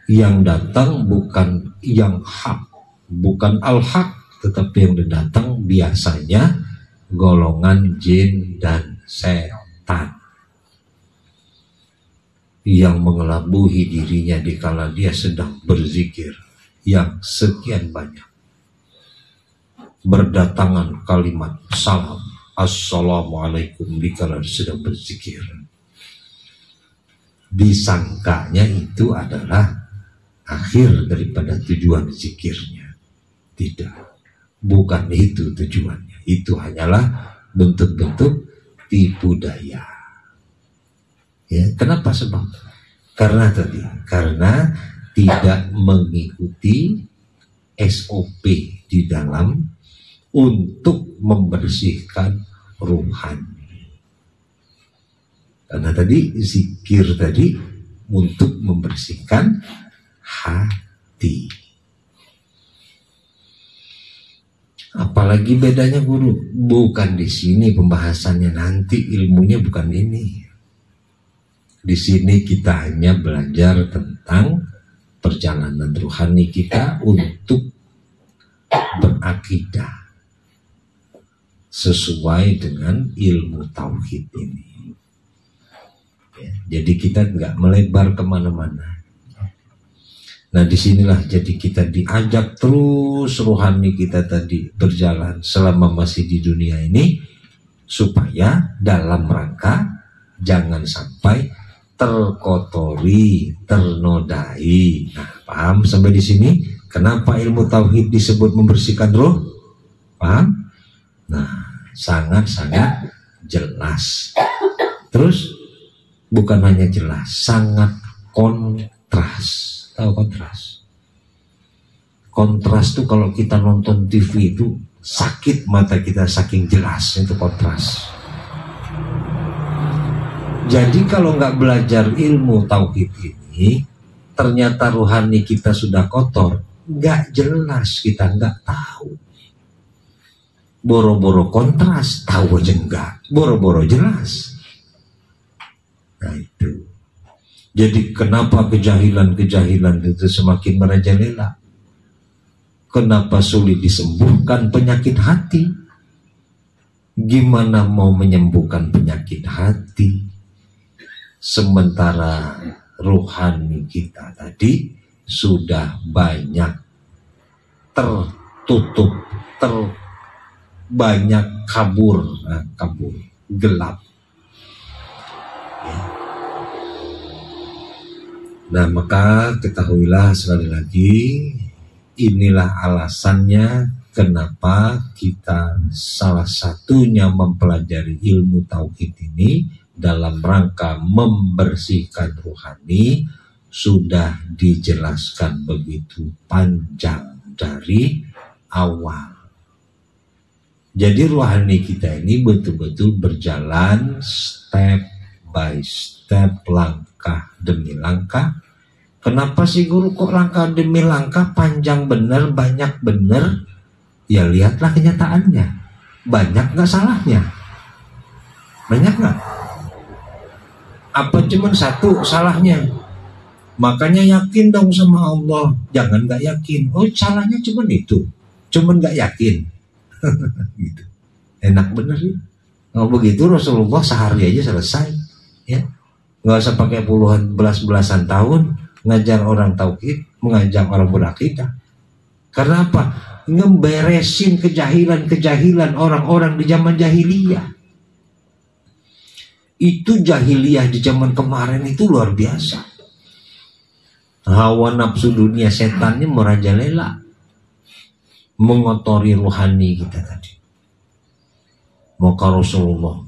Yang datang bukan yang hak, bukan al-haq, tetapi yang datang biasanya golongan jin dan setan yang mengelabui dirinya dikala dia sedang berzikir yang sekian banyak. Berdatangan kalimat salam, assalamualaikum dikala sedang berzikir. Disangkanya itu adalah akhir daripada tujuan zikirnya. Tidak, bukan itu tujuannya. Itu hanyalah bentuk-bentuk tipu daya. Ya, kenapa sebab? Karena tidak mengikuti SOP di dalam untuk membersihkan ruhani. Karena tadi zikir tadi untuk membersihkan hati. Apalagi bedanya guru? Bukan di sini pembahasannya, nanti ilmunya bukan ini. Di sini kita hanya belajar tentang perjalanan ruhani kita untuk berakidah sesuai dengan ilmu tauhid ini. Ya, jadi kita nggak melebar kemana-mana. Nah, disinilah jadi kita diajak terus rohani kita tadi berjalan selama masih di dunia ini supaya dalam rangka jangan sampai terkotori, ternodai. Nah, paham sampai di sini? Kenapa ilmu tauhid disebut membersihkan roh? Paham? Nah, sangat-sangat jelas. Terus bukan hanya jelas, sangat kontras. Tahu kontras? Kontras tuh kalau kita nonton TV itu sakit mata kita saking jelas, itu kontras. Jadi kalau nggak belajar ilmu tauhid ini, ternyata rohani kita sudah kotor, nggak jelas, kita nggak tahu. Boro-boro kontras, tahu aja enggak, boro-boro jelas. Nah itu. Jadi kenapa kejahilan-kejahilan itu semakin merajalela? Kenapa sulit disembuhkan penyakit hati? Gimana mau menyembuhkan penyakit hati? Sementara rohani kita tadi sudah banyak tertutup, banyak kabur, gelap. Nah, maka ketahuilah sekali lagi, inilah alasannya kenapa kita salah satunya mempelajari ilmu tauhid ini dalam rangka membersihkan rohani sudah dijelaskan begitu panjang dari awal. Jadi rohani kita ini betul-betul berjalan step by step, langkah demi langkah. Kenapa sih guru kok langkah demi langkah, panjang bener, banyak bener? Ya lihatlah kenyataannya. Banyak gak salahnya? Banyak gak? Apa cuman satu salahnya? Makanya yakin dong sama Allah. Jangan gak yakin. Oh salahnya cuman itu. Cuman gak yakin. Gitu. Enak bener sih. Kalau begitu Rasulullah sehari aja selesai. Ya, nggak usah pakai puluhan belasan tahun ngajar orang tauhid, mengajak orang berakidah. Karena apa? Ngeberesin kejahilan orang-orang di zaman jahiliyah. Itu jahiliyah di zaman kemarin itu luar biasa. Hawa nafsu dunia setannya merajalela, mengotori rohani kita tadi. Maka Rasulullah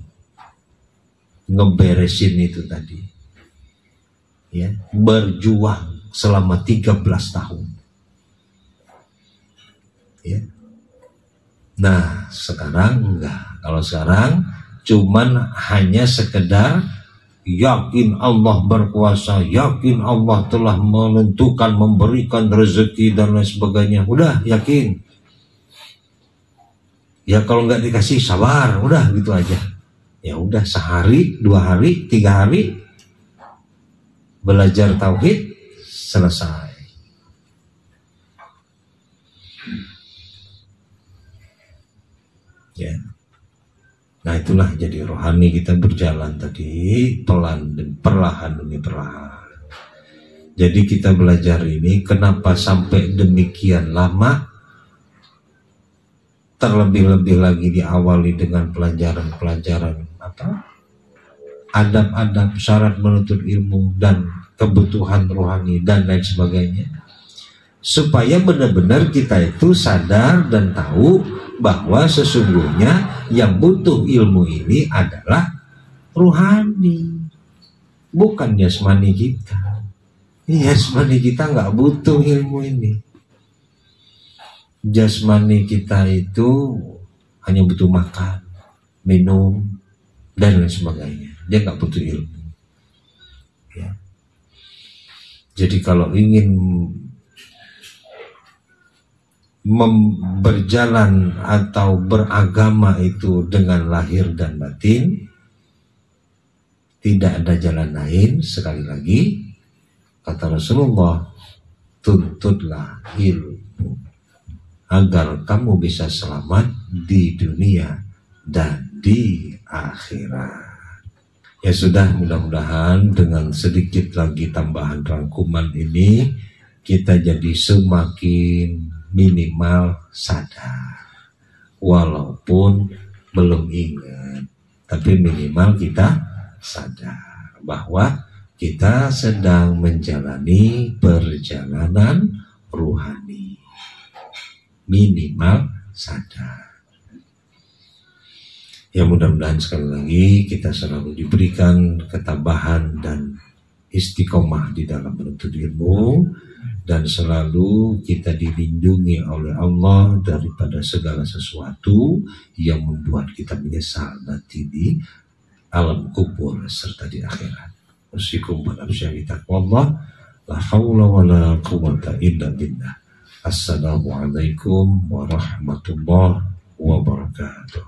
ngeberesin itu tadi, ya, berjuang selama 13 tahun, ya. Nah sekarang enggak. Kalau sekarang cuman hanya sekedar yakin Allah berkuasa, yakin Allah telah menentukan, memberikan rezeki dan lain sebagainya. Udah yakin. Ya kalau nggak dikasih sabar, udah gitu aja. Ya udah, sehari, 2 hari, 3 hari belajar tauhid selesai. Ya. Nah itulah jadi rohani kita berjalan tadi pelan dan perlahan demi perlahan. Jadi kita belajar ini kenapa sampai demikian lama? Terlebih-lebih lagi diawali dengan pelajaran-pelajaran apa? Adab-adab, syarat menuntut ilmu dan kebutuhan rohani dan lain sebagainya. Supaya benar-benar kita itu sadar dan tahu bahwa sesungguhnya yang butuh ilmu ini adalah rohani, bukan jasmani kita. Jasmani kita nggak butuh ilmu ini. Jasmani kita itu hanya butuh makan, minum, dan lain sebagainya. Dia nggak butuh ilmu. Ya. Jadi kalau ingin berjalan atau beragama itu dengan lahir dan batin, tidak ada jalan lain. Sekali lagi kata Rasulullah, tuntutlah ilmu agar kamu bisa selamat di dunia dan di akhirat. Ya sudah, mudah-mudahan dengan sedikit lagi tambahan rangkuman ini kita jadi semakin minimal sadar. Walaupun belum ingat, tapi minimal kita sadar bahwa kita sedang menjalani perjalanan rohani. Minimal sadar. Ya mudah-mudahan sekali lagi kita selalu diberikan ketabahan dan istiqomah di dalam menuntut ilmu, dan selalu kita dilindungi oleh Allah daripada segala sesuatu yang membuat kita menyesal nanti di alam kubur serta di akhirat. Usikum wa nafsi taqwallah, la haula wala quwwata illa billah. Assalamualaikum warahmatullahi wabarakatuh.